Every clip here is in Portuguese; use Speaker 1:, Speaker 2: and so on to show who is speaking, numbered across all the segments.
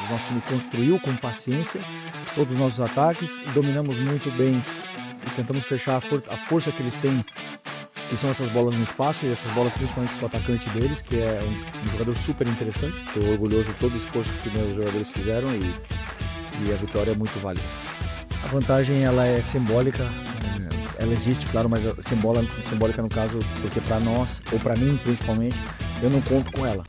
Speaker 1: O nosso time construiu com paciência todos os nossos ataques, dominamos muito bem e tentamos fechar a força que eles têm, que são essas bolas no espaço, e essas bolas principalmente com o atacante deles, que é um jogador super interessante. Estou orgulhoso de todo o esforço que meus jogadores fizeram e a vitória é muito válida. A vantagem ela é simbólica, ela existe, claro, mas simbólica no caso, porque para nós, ou para mim principalmente, eu não conto com ela.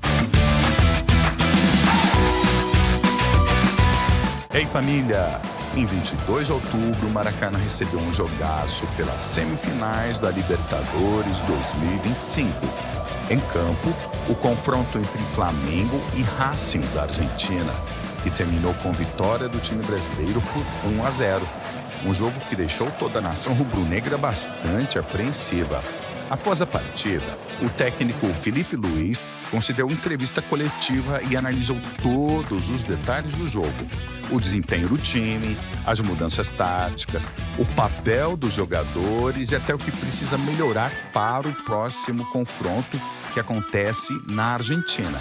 Speaker 2: Ei família! Em 22 de outubro, o Maracanã recebeu um jogaço pelas semifinais da Libertadores 2025. Em campo, o confronto entre Flamengo e Racing da Argentina, que terminou com vitória do time brasileiro por 1-0. Um jogo que deixou toda a nação rubro-negra bastante apreensiva. Após a partida, o técnico Felipe Luiz concedeu entrevista coletiva e analisou todos os detalhes do jogo. O desempenho do time, as mudanças táticas, o papel dos jogadores e até o que precisa melhorar para o próximo confronto que acontece na Argentina.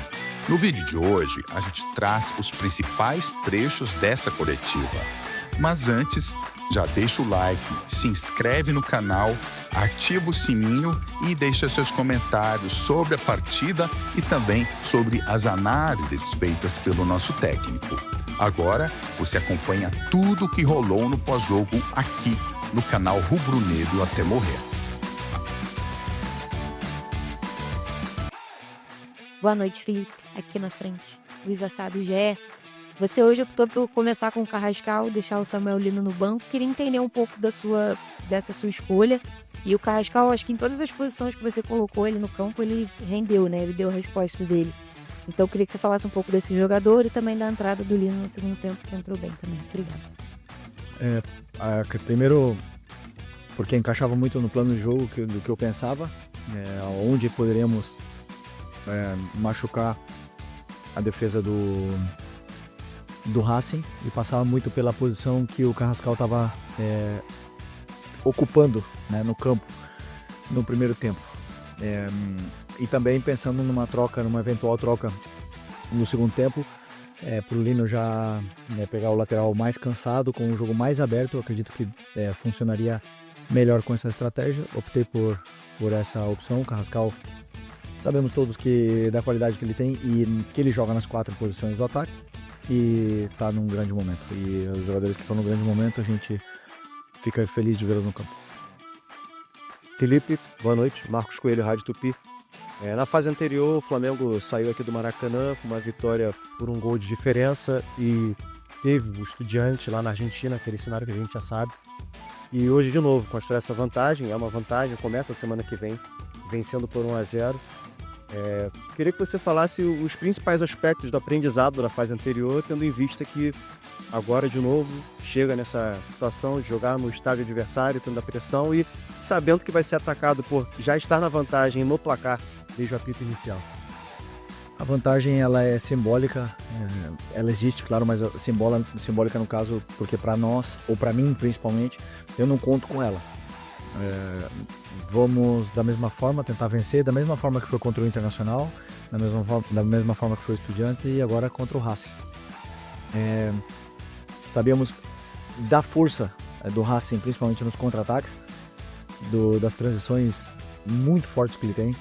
Speaker 2: No vídeo de hoje, a gente traz os principais trechos dessa coletiva. Mas antes, já deixa o like, se inscreve no canal, ativa o sininho e deixa seus comentários sobre a partida e também sobre as análises feitas pelo nosso técnico. Agora, você acompanha tudo o que rolou no pós-jogo aqui no canal Rubro Negro até morrer.
Speaker 3: Boa noite, Felipe. Aqui na frente, Luiz Assado GE. Você hoje optou por começar com o Carrascal, deixar o Samuel Lino no banco. Queria entender um pouco dessa sua escolha. E o Carrascal, acho que em todas as posições que você colocou ele no campo, ele rendeu, né? Ele deu a resposta dele. Então eu queria que você falasse um pouco desse jogador e também da entrada do Lino no segundo tempo, que entrou bem também. Obrigado.
Speaker 1: Primeiro, porque encaixava muito no plano de jogo do que eu pensava, onde poderíamos machucar a defesa do Racing, e passava muito pela posição que o Carrascal estava ocupando, né, no campo no primeiro tempo. E também pensando numa eventual troca no segundo tempo, para o Lino já pegar o lateral mais cansado, com o jogo mais aberto. Eu acredito que funcionaria melhor com essa estratégia. Optei por essa opção. O Carrascal, sabemos todos da qualidade que ele tem e que ele joga nas 4 posições do ataque e está num grande momento. E os jogadores que estão no grande momento, a gente fica feliz de vê-los no campo.
Speaker 4: Felipe, boa noite. Marcos Coelho, Rádio Tupi. Na fase anterior, o Flamengo saiu aqui do Maracanã com uma vitória por um gol de diferença e teve o Estudiantes lá na Argentina, aquele cenário que a gente já sabe. E hoje, de novo, construir essa vantagem, é uma vantagem, começa a semana que vem, vencendo por 1-0. Queria que você falasse os principais aspectos do aprendizado da fase anterior, tendo em vista que agora, de novo, chega nessa situação de jogar no estádio adversário, tendo a pressão e sabendo que vai ser atacado por já estar na vantagem no placar desde o apito inicial.
Speaker 1: A vantagem ela é simbólica, ela existe, claro, mas simbólica no caso, porque para nós, ou para mim principalmente, eu não conto com ela. Vamos da mesma forma tentar vencer, da mesma forma que foi contra o Internacional, da mesma forma que foi o Estudiantes e agora contra o Racing. Sabíamos da força do Racing, principalmente nos contra-ataques, das transições muito fortes que ele tem.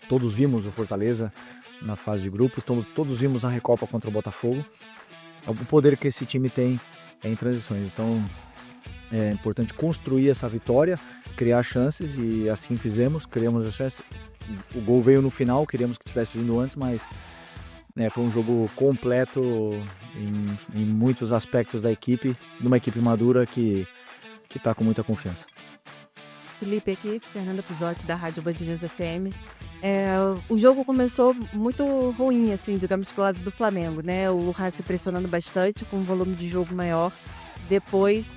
Speaker 1: Todos vimos o Fortaleza na fase de grupos, todos vimos a Recopa contra o Botafogo. O poder que esse time tem em transições. Então é importante construir essa vitória, criar chances, e assim fizemos, criamos as chances. O gol veio no final, queríamos que tivesse vindo antes, mas foi um jogo completo em muitos aspectos da equipe, de uma equipe madura que está com muita confiança.
Speaker 5: Felipe aqui, Fernanda Pisotti da Rádio Band News FM. O jogo começou muito ruim, assim, digamos, pro lado do Flamengo, né? O Racing pressionando bastante, com um volume de jogo maior. Depois,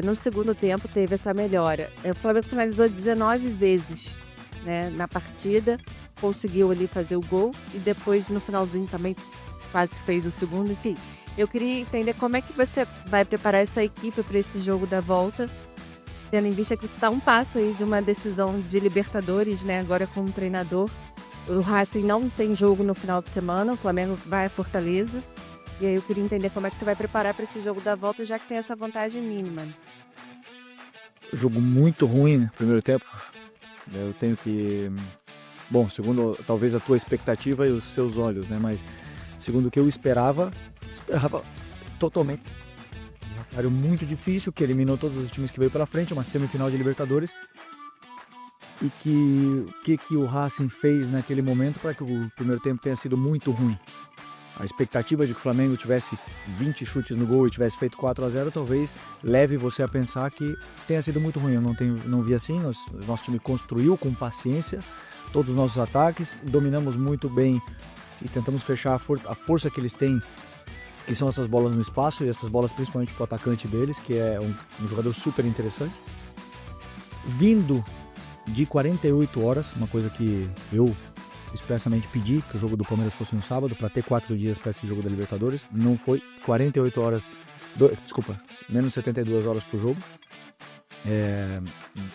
Speaker 5: no segundo tempo, teve essa melhora. O Flamengo finalizou 19 vezes, né, na partida, conseguiu ali fazer o gol e depois, no finalzinho, também quase fez o segundo. Enfim, eu queria entender como é que você vai preparar essa equipe para esse jogo da volta, tendo em vista que você está um passo aí de uma decisão de Libertadores, né, agora como treinador. O Racing não tem jogo no final de semana, o Flamengo vai a Fortaleza. E aí eu queria entender como é que você vai preparar para esse jogo da volta, já que tem essa vantagem mínima.
Speaker 1: Jogo muito ruim no primeiro tempo. Eu tenho que... Bom, segundo talvez a tua expectativa e os seus olhos, né? Mas segundo o que eu esperava totalmente. Um adversário muito difícil, que eliminou todos os times que veio pela frente, uma semifinal de Libertadores. E que o Racing fez naquele momento para que o primeiro tempo tenha sido muito ruim. A expectativa de que o Flamengo tivesse 20 chutes no gol e tivesse feito 4-0 talvez leve você a pensar que tenha sido muito ruim. Eu não vi assim, nosso time construiu com paciência todos os nossos ataques, dominamos muito bem e tentamos fechar a força que eles têm, que são essas bolas no espaço, e essas bolas principalmente para o atacante deles, que é um jogador super interessante. Vindo de 48 horas, uma coisa que eu expressamente pedi, que o jogo do Palmeiras fosse no sábado, para ter 4 dias para esse jogo da Libertadores. Não foi 48 horas, menos 72 horas pro jogo.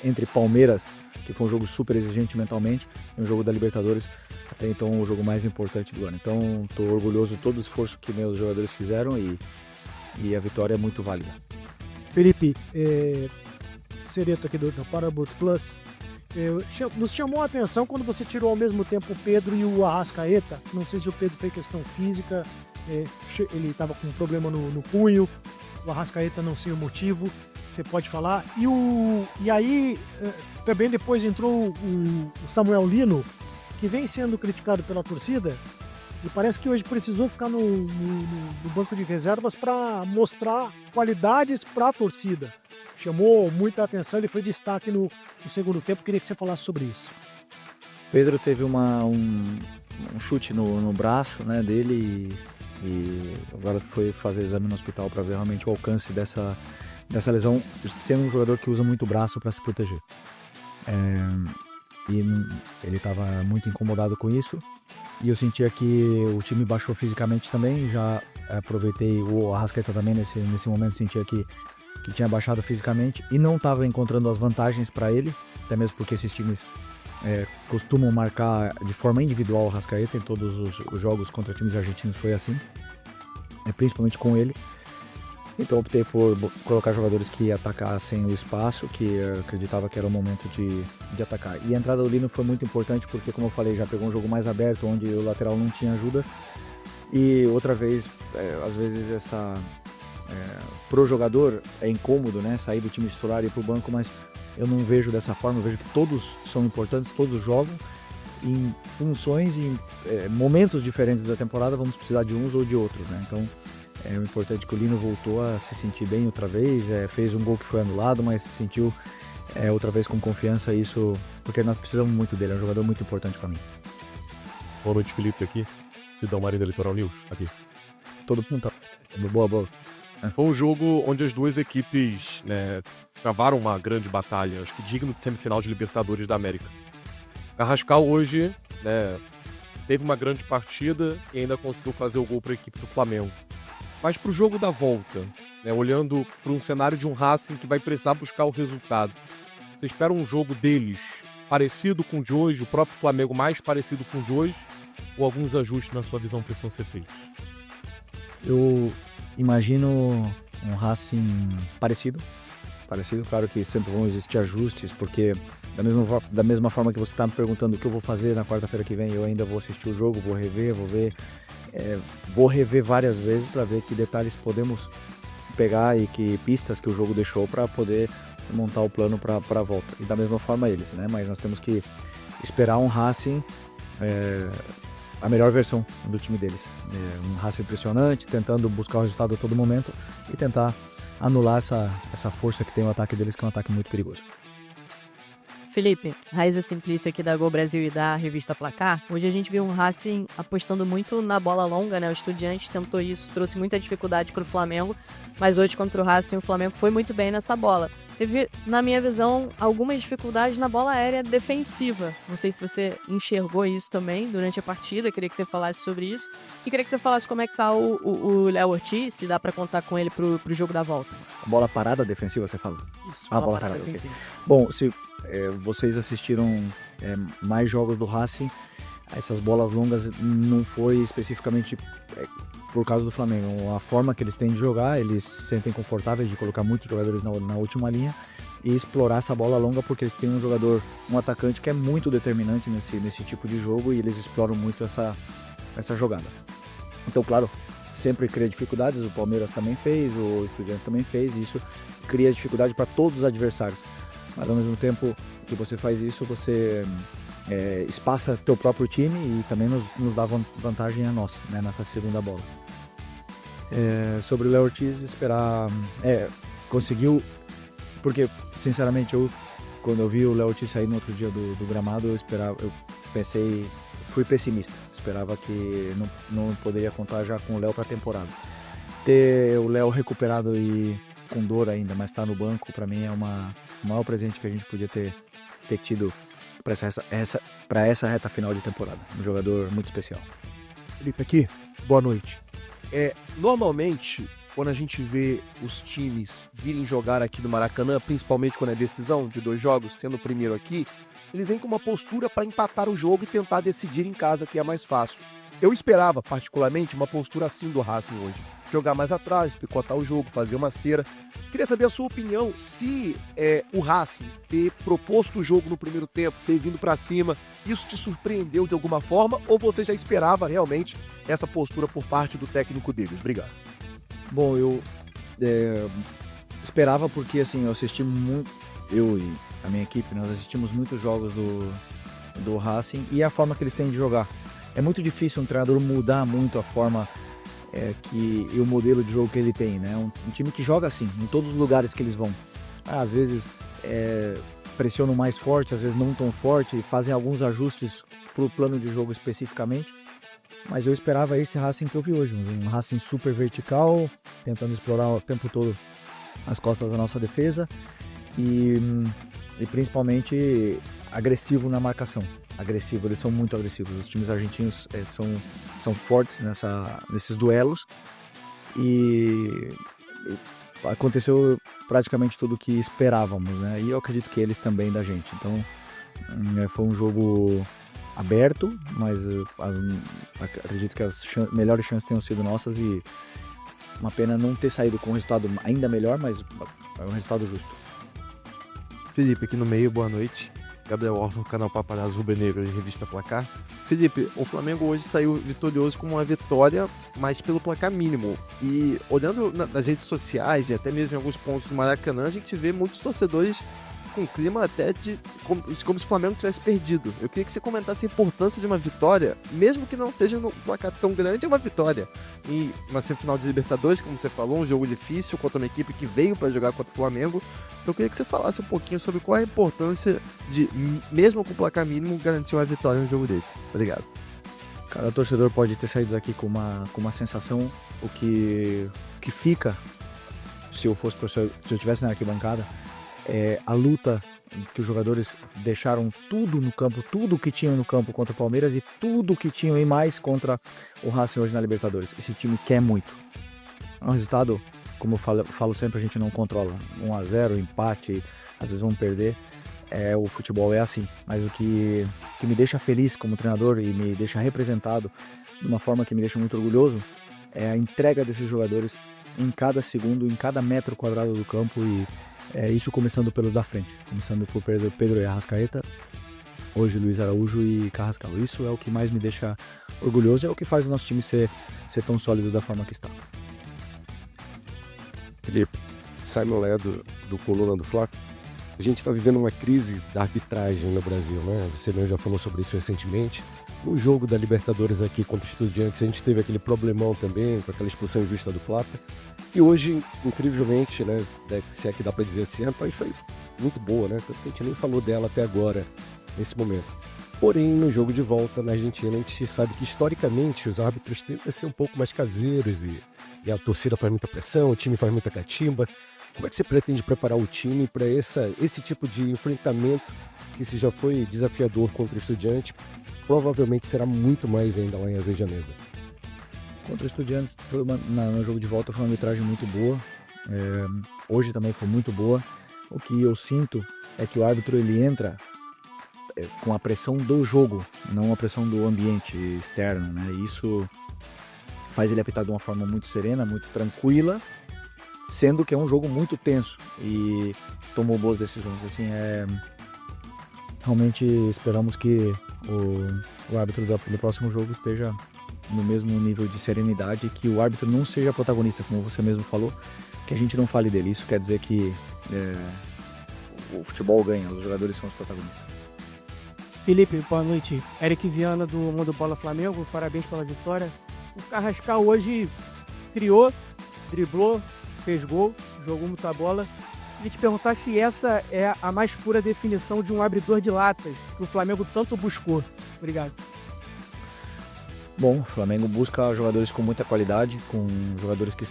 Speaker 1: Entre Palmeiras, que foi um jogo super exigente mentalmente, e um jogo da Libertadores, até então o jogo mais importante do ano. Então estou orgulhoso de todo o esforço que meus jogadores fizeram e a vitória é muito válida.
Speaker 6: Felipe, Cereto aqui do Paramount Plus, nos chamou a atenção quando você tirou ao mesmo tempo o Pedro e o Arrascaeta. Não sei se o Pedro fez questão física, ele estava com um problema no punho, o Arrascaeta não sei o motivo, você pode falar. E aí também depois entrou o Samuel Lino, que vem sendo criticado pela torcida, e parece que hoje precisou ficar no banco de reservas para mostrar qualidades para a torcida. Chamou muita atenção, ele foi destaque no segundo tempo. Queria que você falasse sobre isso.
Speaker 1: Pedro teve um chute no braço, né, dele e agora foi fazer exame no hospital para ver realmente o alcance dessa lesão, sendo um jogador que usa muito o braço para se proteger. E ele estava muito incomodado com isso e eu sentia que o time baixou fisicamente também. Já aproveitei o Arrascaeta também nesse momento, sentia que tinha baixado fisicamente e não estava encontrando as vantagens para ele, até mesmo porque esses times costumam marcar de forma individual o Arrascaeta. Em todos os jogos contra times argentinos foi assim, principalmente com ele. Então optei por colocar jogadores que atacassem o espaço, que eu acreditava que era o momento de atacar. E a entrada do Lino foi muito importante porque, como eu falei, já pegou um jogo mais aberto, onde o lateral não tinha ajuda. E outra vez, às vezes pro jogador é incômodo, né, sair do time titular e ir pro banco, mas eu não vejo dessa forma. Eu vejo que todos são importantes, todos jogam em funções, em momentos diferentes da temporada. Vamos precisar de uns ou de outros, né? Então é importante que o Lino voltou a se sentir bem outra vez, fez um gol que foi anulado, mas se sentiu outra vez com confiança, isso porque nós precisamos muito dele, é um jogador muito importante para mim.
Speaker 7: Boa noite, Felipe, aqui, Sidão Marinho da Litoral News, aqui.
Speaker 1: Todo mundo tá... Boa.
Speaker 7: Foi um jogo onde as duas equipes, né, travaram uma grande batalha, acho que digno de semifinal de Libertadores da América. Carrascal hoje, né, teve uma grande partida e ainda conseguiu fazer o gol para a equipe do Flamengo. Mas para o jogo da volta, né, olhando para um cenário de um Racing que vai precisar buscar o resultado, você espera um jogo deles parecido com o de hoje, o próprio Flamengo mais parecido com o de hoje, ou alguns ajustes na sua visão precisam ser feitos?
Speaker 1: Eu imagino um Racing parecido, claro que sempre vão existir ajustes, porque da mesma forma que você está me perguntando o que eu vou fazer na quarta-feira que vem, eu ainda vou assistir o jogo, vou rever várias vezes para ver que detalhes podemos pegar e que pistas que o jogo deixou para poder montar o plano para a volta. E da mesma forma eles, né? Mas nós temos que esperar um Racing, a melhor versão do time deles. Um Racing impressionante, tentando buscar o resultado a todo momento e tentar anular essa força que tem o ataque deles, que é um ataque muito perigoso.
Speaker 5: Felipe, Raíza Simplício aqui da Gol Brasil e da revista Placar. Hoje a gente viu um Racing apostando muito na bola longa, né? O Estudiantes tentou isso, trouxe muita dificuldade para o Flamengo, mas hoje contra o Racing o Flamengo foi muito bem nessa bola. Teve, na minha visão, algumas dificuldades na bola aérea defensiva. Não sei se você enxergou isso também durante a partida, queria que você falasse sobre isso. E queria que você falasse como é que tá o Léo Ortiz, se dá para contar com ele pro jogo da volta.
Speaker 1: Bola parada defensiva, você fala?
Speaker 5: Isso,
Speaker 1: bola parada defensiva. Okay. Bom, se vocês assistiram mais jogos do Racing, essas bolas longas não foi especificamente por causa do Flamengo. A forma que eles têm de jogar, eles se sentem confortáveis de colocar muitos jogadores na última linha e explorar essa bola longa, porque eles têm um atacante que é muito determinante nesse tipo de jogo, e eles exploram muito essa jogada. Então, claro, sempre cria dificuldades, o Palmeiras também fez, o Estudiantes também fez, e isso cria dificuldade para todos os adversários. Mas ao mesmo tempo que você faz isso, você espaça teu próprio time e também nos dá vantagem a nós, né, nessa segunda bola. Sobre o Léo Ortiz, esperar... conseguiu... Porque, sinceramente, quando eu vi o Léo Ortiz sair no outro dia do gramado, fui pessimista. Esperava que não poderia contar já com o Léo para a temporada. Ter o Léo recuperado e com dor ainda, mas estar no banco, para mim é o maior presente que a gente podia ter tido para essa reta final de temporada. Um jogador muito especial.
Speaker 8: Felipe, aqui, boa noite. Normalmente, quando a gente vê os times virem jogar aqui no Maracanã, principalmente quando é decisão de 2 jogos, sendo o primeiro aqui, eles vêm com uma postura para empatar o jogo e tentar decidir em casa, que é mais fácil. Eu esperava, particularmente, uma postura assim do Racing hoje. Jogar mais atrás, picotar o jogo, fazer uma cera. Queria saber a sua opinião, se o Racing ter proposto o jogo no primeiro tempo, ter vindo para cima, isso te surpreendeu de alguma forma, ou você já esperava realmente essa postura por parte do técnico deles? Obrigado.
Speaker 1: Bom, eu esperava, porque assim, eu assisti muito, eu e a minha equipe, nós assistimos muitos jogos do Racing e a forma que eles têm de jogar. É muito difícil um treinador mudar muito a forma e o modelo de jogo que ele tem, né? Um time que joga assim, em todos os lugares que eles vão. Às vezes pressionam mais forte, às vezes não tão forte, fazem alguns ajustes para o plano de jogo especificamente. Mas eu esperava esse Racing que eu vi hoje, um Racing super vertical, tentando explorar o tempo todo as costas da nossa defesa e principalmente agressivo na marcação. Eles são muito agressivos. Os times argentinos são fortes nesses duelos e aconteceu praticamente tudo o que esperávamos, né? E eu acredito que eles também da gente. Então foi um jogo aberto, mas acredito que as melhores chances tenham sido nossas e uma pena não ter saído com um resultado ainda melhor, mas é um resultado justo.
Speaker 9: Felipe, aqui no meio, boa noite. Gabriel Orfan, canal Paparazzo Rubro-Negro e Revista Placar. Felipe, o Flamengo hoje saiu vitorioso com uma vitória, mas pelo placar mínimo. E olhando nas redes sociais e até mesmo em alguns pontos do Maracanã, a gente vê muitos torcedores com clima até como se o Flamengo tivesse perdido. Eu queria que você comentasse a importância de uma vitória, mesmo que não seja no placar tão grande, é uma vitória. E uma semifinal de Libertadores, como você falou, um jogo difícil contra uma equipe que veio para jogar contra o Flamengo. Então eu queria que você falasse um pouquinho sobre qual é a importância de, mesmo com o placar mínimo, garantir uma vitória em um jogo desse. Obrigado.
Speaker 1: Cada torcedor pode ter saído daqui com uma sensação, o que fica, se eu fosse torcedor, se eu estivesse na arquibancada, a luta que os jogadores deixaram tudo no campo, tudo que tinham no campo contra o Palmeiras e tudo que tinham e mais contra o Racing hoje na Libertadores. Esse time quer muito. É um resultado, como eu falo sempre, a gente não controla. 1-0, empate, às vezes vamos perder. O futebol é assim. Mas o que me deixa feliz como treinador e me deixa representado de uma forma que me deixa muito orgulhoso é a entrega desses jogadores em cada segundo, em cada metro quadrado do campo, e isso começando pelos da frente, começando por Pedro e Arrascaeta, hoje Luiz Araújo e Carrascal. Isso é o que mais me deixa orgulhoso, é o que faz o nosso time ser tão sólido da forma que está.
Speaker 10: Felipe, Simon Lé do Coluna do Fla. A gente está vivendo uma crise da arbitragem no Brasil, né? Você mesmo já falou sobre isso recentemente. No jogo da Libertadores aqui contra o Estudiantes, a gente teve aquele problemão também, com aquela expulsão injusta do Plata. E hoje, incrivelmente, né, se é que dá para dizer assim, a arbitragem foi muito boa, né? Tanto que a gente nem falou dela até agora, nesse momento. Porém, no jogo de volta na Argentina, a gente sabe que historicamente os árbitros tendem a ser um pouco mais caseiros e a torcida faz muita pressão, o time faz muita catimba. Como é que você pretende preparar o time para esse tipo de enfrentamento, que se já foi desafiador contra o Estudiantes, provavelmente será muito mais ainda lá em Avejaneira?
Speaker 1: Contra o Estudiantes, no jogo de volta foi uma arbitragem muito boa. Hoje também foi muito boa. O que eu sinto é que o árbitro ele entra com a pressão do jogo, não a pressão do ambiente externo, né? Isso faz ele apitar de uma forma muito serena, muito tranquila, sendo que é um jogo muito tenso e tomou boas decisões. Assim, realmente esperamos que o árbitro do próximo jogo esteja no mesmo nível de serenidade, que o árbitro não seja protagonista, como você mesmo falou, que a gente não fale dele. Isso quer dizer que o futebol ganha, os jogadores são os protagonistas.
Speaker 6: Felipe, boa noite. Eric Viana do Mundo Bola Flamengo, parabéns pela vitória. O Carrascal hoje criou, driblou, fez gol, jogou muita bola. Queria te perguntar se essa é a mais pura definição de um abridor de latas que o Flamengo tanto buscou. Obrigado.
Speaker 1: Bom, o Flamengo busca jogadores com muita qualidade, com jogadores que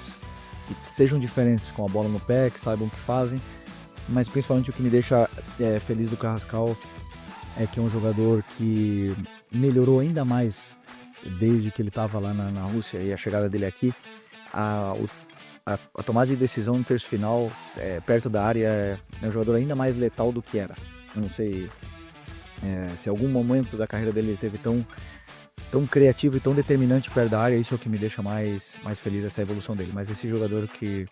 Speaker 1: sejam diferentes, com a bola no pé, que saibam o que fazem, mas principalmente o que me deixa feliz do Carrascal é que é um jogador que melhorou ainda mais desde que ele estava lá na Rússia e a chegada dele aqui. A tomada de decisão no terço final, perto da área, é um jogador ainda mais letal do que era. Eu não sei se em algum momento da carreira dele ele teve tão criativo e tão determinante perto da área. Isso é o que me deixa mais feliz, essa evolução dele. Mas esse jogador que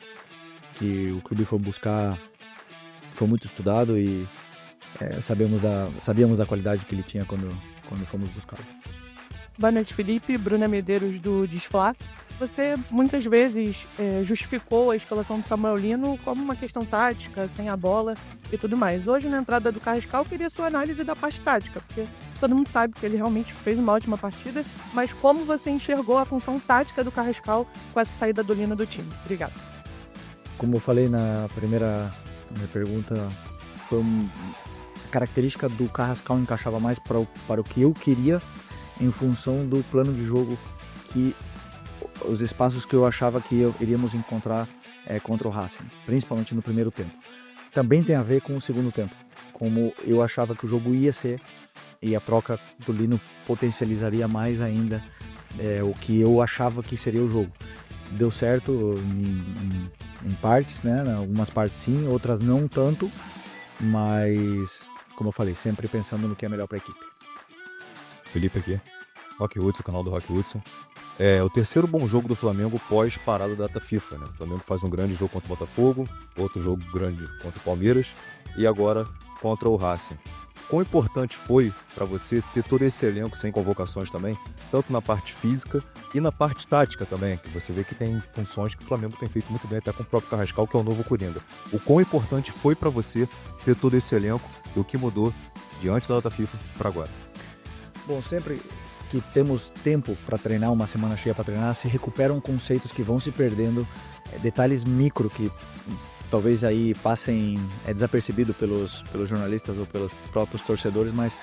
Speaker 1: o clube foi buscar foi muito estudado e sabíamos da qualidade que ele tinha quando fomos buscá-lo.
Speaker 11: Boa noite, Felipe. Bruna Medeiros do Desflá. Você muitas vezes justificou a escalação do Samuel Lino como uma questão tática, sem a bola e tudo mais. Hoje, na entrada do Carrascal, eu queria sua análise da parte tática, porque todo mundo sabe que ele realmente fez uma ótima partida, mas como você enxergou a função tática do Carrascal com essa saída do Lino do time? Obrigado.
Speaker 1: Como eu falei na minha pergunta, a característica do Carrascal encaixava mais para o que eu queria em função do plano de jogo, que os espaços que eu achava que iríamos encontrar contra o Racing, principalmente no primeiro tempo. Também tem a ver com o segundo tempo, como eu achava que o jogo ia ser, e a troca do Lino potencializaria mais ainda o que eu achava que seria o jogo. Deu certo em partes, né? Em algumas partes sim, outras não tanto, mas, como eu falei, sempre pensando no que é melhor para a equipe.
Speaker 12: Felipe aqui, Rock Hudson, canal do Rock Hudson. É o terceiro bom jogo do Flamengo pós parada da data FIFA, né? O Flamengo faz um grande jogo contra o Botafogo, outro jogo grande contra o Palmeiras e agora contra o Racing. Quão importante foi para você ter todo esse elenco sem convocações também, tanto na parte física e na parte tática também, que você vê que tem funções que o Flamengo tem feito muito bem, até com o próprio Carrascal, que é o novo Coringa. O quão importante foi para você ter todo esse elenco e o que mudou diante da data FIFA para agora?
Speaker 1: Bom, sempre que temos tempo para treinar, uma semana cheia para treinar, se recuperam conceitos que vão se perdendo, detalhes micro que talvez aí passem desapercebido pelos jornalistas ou pelos próprios torcedores, mas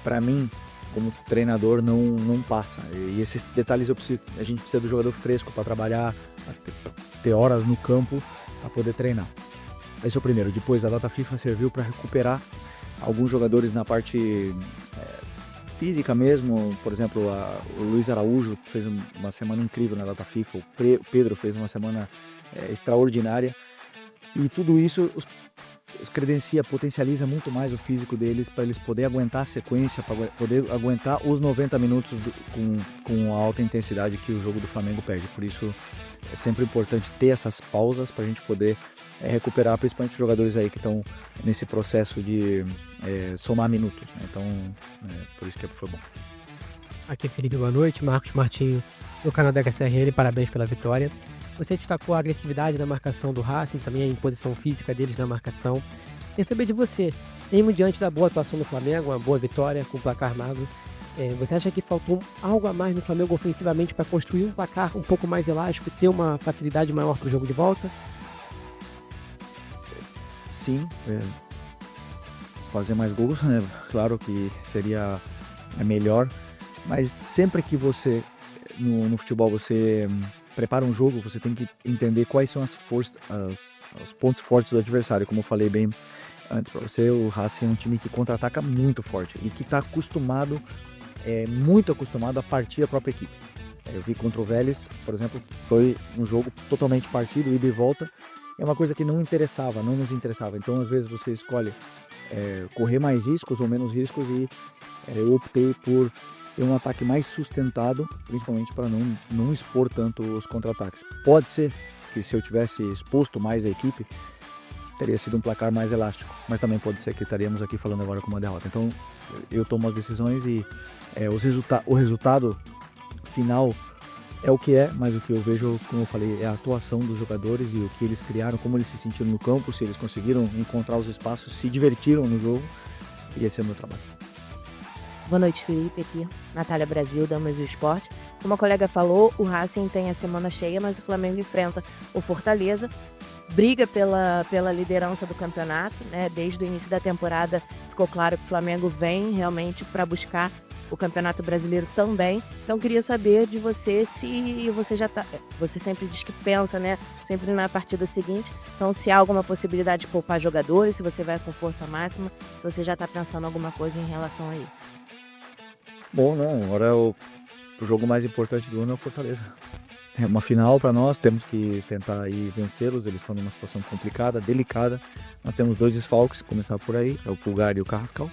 Speaker 1: para mim, como treinador, não passa. E esses detalhes a gente precisa do jogador fresco para trabalhar, pra ter horas no campo para poder treinar. Esse é o primeiro. Depois, a data FIFA serviu para recuperar alguns jogadores na parte física mesmo. Por exemplo, o Luiz Araújo fez uma semana incrível na data FIFA, o Pedro fez uma semana extraordinária, e tudo isso os credencia, potencializa muito mais o físico deles, para eles poderem aguentar a sequência, para poder aguentar os 90 minutos com a alta intensidade que o jogo do Flamengo pede. Por isso é sempre importante ter essas pausas para a gente poder recuperar, principalmente os jogadores aí que estão nesse processo de somar minutos, né? Então por isso que foi bom.
Speaker 13: Aqui é Felipe, boa noite. Marcos Martinho do canal da HCRL, parabéns pela vitória. Você destacou a agressividade na marcação do Racing, também a imposição física deles na marcação. Queria saber de você, mesmo diante da boa atuação do Flamengo, uma boa vitória com o placar magro, você acha que faltou algo a mais no Flamengo ofensivamente para construir um placar um pouco mais elástico e ter uma facilidade maior para o jogo de volta?
Speaker 1: Sim, fazer mais gols, né? Claro que seria melhor, mas sempre que você, no futebol, você prepara um jogo, você tem que entender quais são os pontos fortes do adversário. Como eu falei bem antes para você, o Racing é um time que contra-ataca muito forte e que está muito acostumado a partir a própria equipe. Eu vi contra o Vélez, por exemplo, foi um jogo totalmente partido, ida e volta. É uma coisa que não nos interessava. Então, às vezes, você escolhe correr mais riscos ou menos riscos e eu optei por ter um ataque mais sustentado, principalmente para não expor tanto os contra-ataques. Pode ser que se eu tivesse exposto mais a equipe, teria sido um placar mais elástico, mas também pode ser que estaríamos aqui falando agora com uma derrota. Então eu tomo as decisões e o resultado final é o que é, mas o que eu vejo, como eu falei, é a atuação dos jogadores e o que eles criaram, como eles se sentiram no campo, se eles conseguiram encontrar os espaços, se divertiram no jogo, e esse é o meu trabalho.
Speaker 14: Boa noite, Felipe, aqui, Natália Brasil, Damas do Esporte. Como a colega falou, o Racing tem a semana cheia, mas o Flamengo enfrenta o Fortaleza, briga pela liderança do campeonato, né? Desde o início da temporada ficou claro que o Flamengo vem realmente para buscar o Campeonato Brasileiro também. Então queria saber de você se você já tá, você sempre diz que pensa, né, sempre na partida seguinte. Então se há alguma possibilidade de poupar jogadores, se você vai com força máxima, se você já está pensando alguma coisa em relação a isso.
Speaker 1: Bom, não, agora o jogo mais importante do ano é o Fortaleza. É uma final para nós, temos que tentar aí vencê-los, eles estão numa situação complicada, delicada. Nós temos 2 desfalques, começar por aí, é o Pulgar e o Carrascal.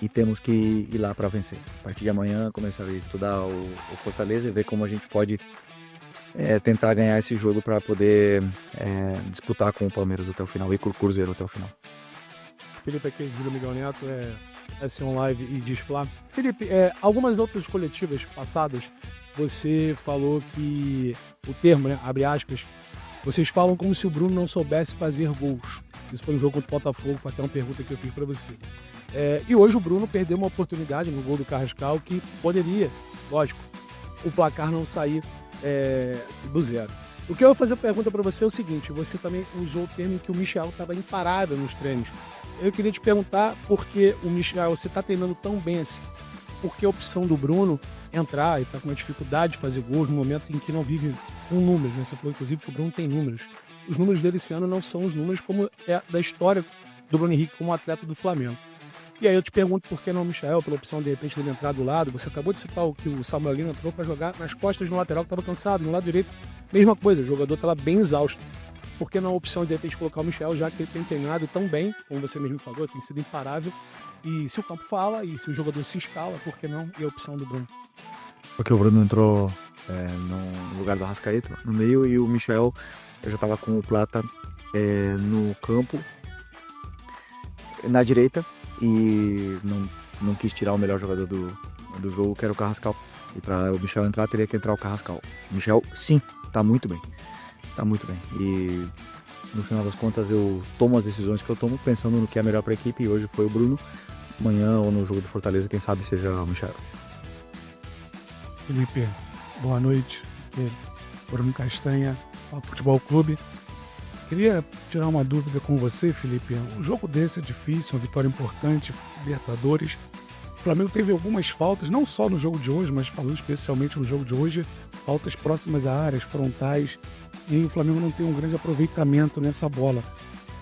Speaker 1: E temos que ir lá para vencer. A partir de amanhã, começar a estudar o Fortaleza e ver como a gente pode tentar ganhar esse jogo para poder disputar com o Palmeiras até o final e com o Cruzeiro até o final.
Speaker 15: Felipe aqui, Júlio Miguel Neto, S1 Live e Desflá. Felipe, algumas outras coletivas passadas, você falou que o termo, né, abre aspas, vocês falam como se o Bruno não soubesse fazer gols. Isso foi um jogo contra o Botafogo, foi até uma pergunta que eu fiz para você. E hoje o Bruno perdeu uma oportunidade no gol do Carrascal que poderia, lógico, o placar não sair do zero. O que eu vou fazer a pergunta para você é o seguinte, você também usou o termo que o Michel estava imparável nos treinos. Eu queria te perguntar por que o Michel, você está treinando tão bem assim, por que a opção do Bruno entrar e está com uma dificuldade de fazer gols no momento em que não vive com números, né? Você falou inclusive que o Bruno tem números. Os números dele esse ano não são os números como é da história do Bruno Henrique como atleta do Flamengo. E aí eu te pergunto por que não o Michael, pela opção de repente dele entrar do lado. Você acabou de citar que o Samuel Lino entrou para jogar nas costas do lateral que estava cansado, no lado direito, mesma coisa, o jogador estava bem exausto. Por que não a opção de repente colocar o Michael, já que ele tem treinado tão bem, como você mesmo falou, tem sido imparável. E se o campo fala, e se o jogador se escala, por que não? E a opção do Bruno?
Speaker 1: Porque o Bruno entrou no lugar do Arrascaeta, no meio, e o Michael, eu já estava com o Plata no campo, na direita, e não quis tirar o melhor jogador do jogo, que era o Carrascal. E para o Michel entrar, teria que entrar o Carrascal. O Michel, sim, tá muito bem. Tá muito bem. E no final das contas, eu tomo as decisões que eu tomo pensando no que é melhor para a equipe. E hoje foi o Bruno. Amanhã ou no jogo do Fortaleza, quem sabe seja o Michel.
Speaker 15: Felipe, boa noite. Aqui é Bruno Castanha, Futebol Clube. Queria tirar uma dúvida com você, Felipe. Um jogo desse é difícil, uma vitória importante, Libertadores. O Flamengo teve algumas faltas, não só no jogo de hoje, mas falando especialmente no jogo de hoje, faltas próximas a áreas, frontais, e o Flamengo não tem um grande aproveitamento nessa bola.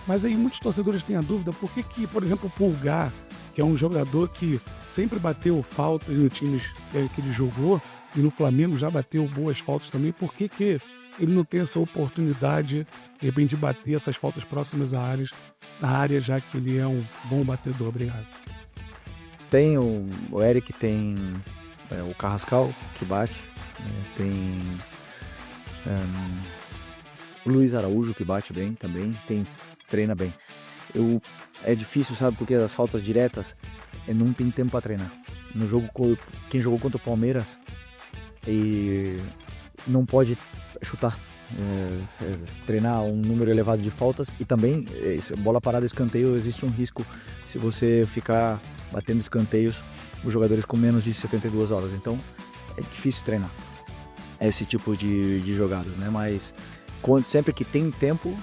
Speaker 15: Mas aí muitos torcedores têm a dúvida por que, por exemplo, o Pulgar, que é um jogador que sempre bateu faltas nos times que ele jogou, e no Flamengo já bateu boas faltas também, por que ele não tem essa oportunidade, de repente, de bater essas faltas próximas à área, já que ele é um bom batedor? Obrigado.
Speaker 1: Tem o Eric, tem o Carrascal, que bate, tem o Luiz Araújo, que bate bem também, treina bem. É difícil, sabe, porque as faltas diretas não tem tempo para treinar. No jogo, quem jogou contra o Palmeiras e não pode chutar, treinar um número elevado de faltas, e também bola parada, escanteio, existe um risco se você ficar batendo escanteios, os jogadores com menos de 72 horas, então é difícil treinar esse tipo de jogadas, né? Mas sempre que tem tempo,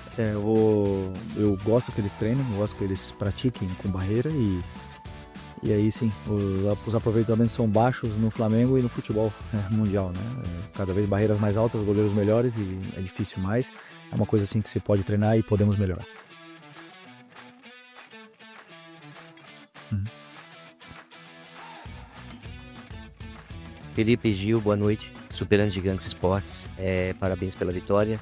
Speaker 1: eu gosto que eles treinem, eu gosto que eles pratiquem com barreira, e aí sim, os aproveitamentos são baixos no Flamengo e no futebol mundial, né? Cada vez barreiras mais altas, goleiros melhores, e é difícil, mas é uma coisa assim que você pode treinar e podemos melhorar.
Speaker 16: Felipe, Gil, boa noite. Superando Gigantes Esportes, parabéns pela vitória.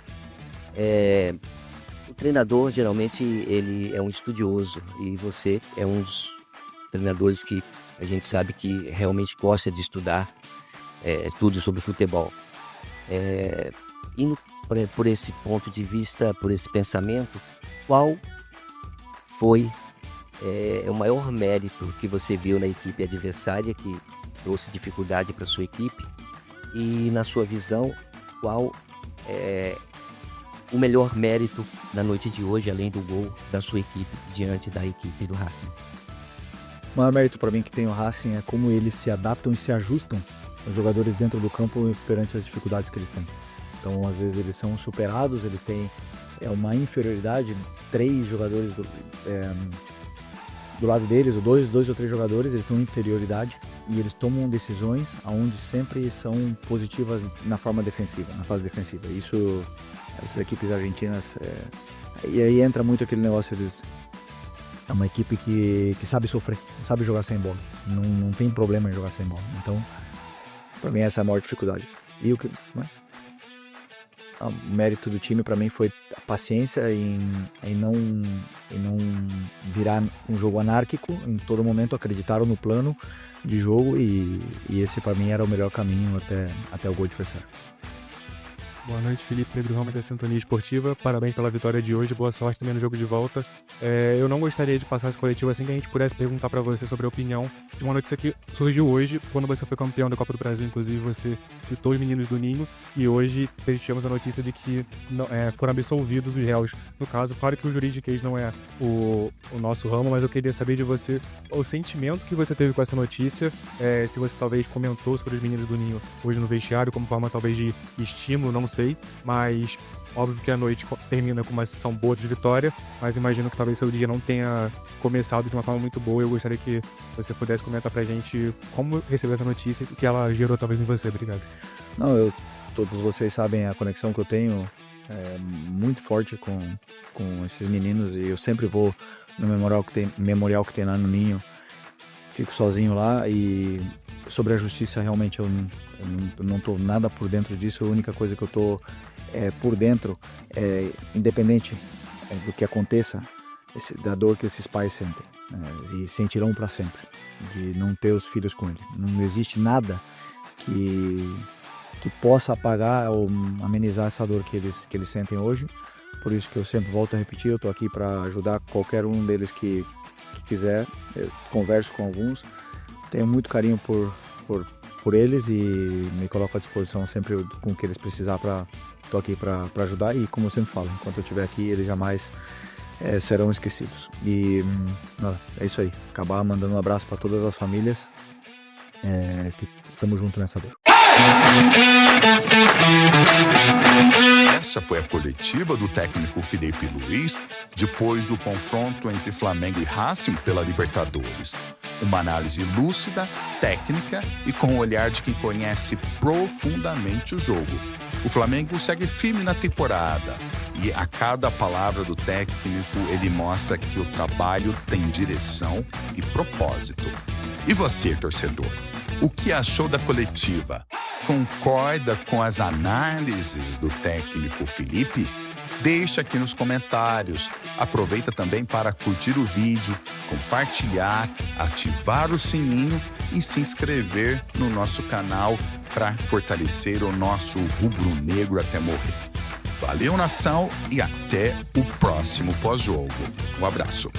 Speaker 16: O treinador, geralmente, ele é um estudioso e você é um dos treinadores que a gente sabe que realmente gosta de estudar tudo sobre futebol. Indo por esse ponto de vista, por esse pensamento, qual foi o maior mérito que você viu na equipe adversária que trouxe dificuldade para sua equipe? E, na sua visão, qual o melhor mérito da noite de hoje, além do gol da sua equipe, diante da equipe do Racing?
Speaker 1: O maior mérito para mim que tem o Racing é como eles se adaptam e se ajustam os jogadores dentro do campo perante as dificuldades que eles têm. Então, às vezes, eles são superados, eles têm uma inferioridade, 3 jogadores do lado deles, ou dois ou três jogadores, eles têm uma inferioridade e eles tomam decisões onde sempre são positivas na forma defensiva, na fase defensiva. Isso, essas equipes argentinas, e aí entra muito aquele negócio, é uma equipe que sabe sofrer, sabe jogar sem bola, não tem problema em jogar sem bola. Então, para mim, essa é a maior dificuldade. E o mérito do time para mim foi a paciência em não virar um jogo anárquico. Em todo momento acreditaram no plano de jogo e esse para mim era o melhor caminho até o gol adversário.
Speaker 17: Boa noite, Felipe. Pedro Ramos da Sintonia Esportiva. Parabéns pela vitória de hoje. Boa sorte também no jogo de volta. Eu não gostaria de passar esse coletivo assim que a gente pudesse perguntar para você sobre a opinião de uma notícia que surgiu hoje, quando você foi campeão da Copa do Brasil. Inclusive, você citou os meninos do Ninho e hoje tivemos a notícia de que foram absolvidos os réus. No caso, claro que o jurídico não é o nosso ramo, mas eu queria saber de você o sentimento que você teve com essa notícia, se você talvez comentou sobre os meninos do Ninho hoje no vestiário, como forma talvez de estímulo, não sei, mas óbvio que a noite termina com uma sessão boa de vitória, mas imagino que talvez seu dia não tenha começado de uma forma muito boa. Eu gostaria que você pudesse comentar pra gente como recebeu essa notícia e o que ela gerou talvez em você. Obrigado.
Speaker 1: Não, todos vocês sabem a conexão que eu tenho muito forte com esses meninos e eu sempre vou no memorial que tem lá no Ninho, fico sozinho lá. E sobre a justiça, realmente eu não estou nada por dentro disso. A única coisa que eu estou por dentro, independente do que aconteça, da dor que esses pais sentem, e sentirão para sempre, de não ter os filhos com ele. Não existe nada que possa apagar ou amenizar essa dor que eles sentem hoje. Por isso que eu sempre volto a repetir, eu estou aqui para ajudar qualquer um deles que quiser. Eu converso com alguns, tenho muito carinho por eles e me coloco à disposição sempre com o que eles precisar. Estou aqui para ajudar e, como eu sempre falo, enquanto eu estiver aqui, eles jamais serão esquecidos. E é isso aí, acabar mandando um abraço para todas as famílias que estamos juntos nessa dor.
Speaker 2: Essa foi a coletiva do técnico Felipe Luiz depois do confronto entre Flamengo e Racing pela Libertadores. Uma análise lúcida, técnica e com o olhar de quem conhece profundamente o jogo. O Flamengo segue firme na temporada e a cada palavra do técnico ele mostra que o trabalho tem direção e propósito. E você, torcedor, o que achou da coletiva? Concorda com as análises do técnico Felipe? Deixa aqui nos comentários. Aproveita também para curtir o vídeo, compartilhar, ativar o sininho e se inscrever no nosso canal para fortalecer o nosso rubro-negro até morrer. Valeu, nação, e até o próximo pós-jogo. Um abraço.